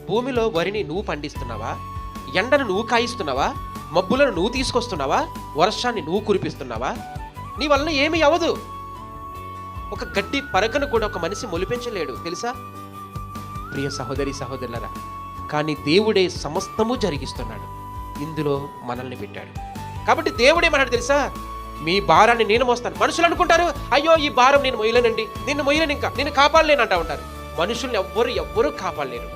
భూమిలో వరిని నువ్వు పండిస్తున్నావా? ఎండను నువ్వు కాయిస్తున్నావా? మబ్బులను నువ్వు తీసుకొస్తున్నావా? వర్షాన్ని నువ్వు కురిపిస్తున్నావా? నీ వలన ఏమీ అవ్వదు. ఒక గడ్డి పరకను కూడా ఒక మనిషి మొలిపించలేడు, తెలుసా ప్రియ సహోదరి సహోదరులరా? కానీ దేవుడే సమస్తము జరిగిస్తున్నాడు. ఇందులో మనల్ని పెట్టాడు. కాబట్టి దేవుడేమన్నాడు తెలుసా? మీ భారాన్ని నేను మోస్తాను. మనుషులు అనుకుంటారు, అయ్యో ఈ భారం నేను మొయ్యలేనండి, నిన్ను మొయ్యలేను, ఇంకా నేను కాపాడలేను అంటా ఉంటారు. మనుషుల్ని ఎవ్వరూ కాపాడలేరు.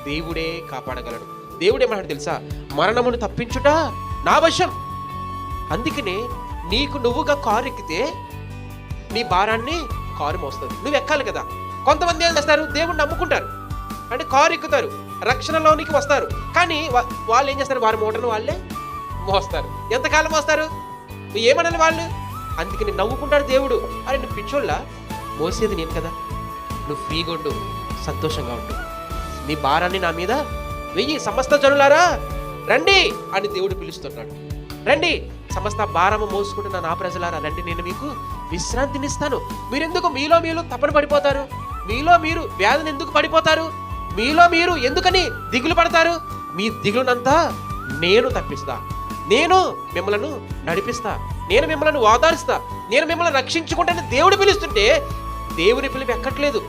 దేవుడే కాపాడగలడు. దేవుడేమన్నాడు తెలుసా? మరణమును తప్పించుట నా వశం. అందుకనే నీకు నువ్వుగా కారు ఎక్కితే నీ భారాన్ని కారు మోస్తుంది. నువ్వు ఎక్కాలి కదా. కొంతమంది ఏం చేస్తారు? దేవుణ్ణి నమ్ముకుంటారు, అంటే కారు ఎక్కుతారు, రక్షణలోనికి వస్తారు. కానీ వాళ్ళు ఏం చేస్తారు? వారి మూటను వాళ్ళే మోస్తారు. ఎంతకాలం మోస్తారు? ఏమనాలి వాళ్ళు? అందుకని నవ్వుకుంటాడు దేవుడు. అరే నువ్వు పిచ్చోళ్ళ, మోసేది నేను కదా, నువ్వు ఫ్రీగా ఉండు, సంతోషంగా ఉండు, నీ భారాన్ని నా మీద వెయ్యి. సమస్త జనులారా రండి అని దేవుడు పిలుస్తున్నాడు. రండి సమస్త భారము మోసుకుంటున్న నా ప్రజలారా రండి, నేను మీకు విశ్రాంతినిస్తాను. మీరెందుకు మీలో తపన పడిపోతారు? మీలో మీరు వ్యాధిని ఎందుకు పడిపోతారు? మీలో మీరు ఎందుకని దిగులు పడతారు? మీ దిగులునంతా నేను తప్పిస్తా, నేను మిమ్మల్ని నడిపిస్తా, నేను మిమ్మల్ని ఓదారుస్తా, నేను మిమ్మల్ని రక్షించుకుంటానని దేవుడు పిలుస్తుంటే దేవుని పిలుపు ఎక్కట్లేదు.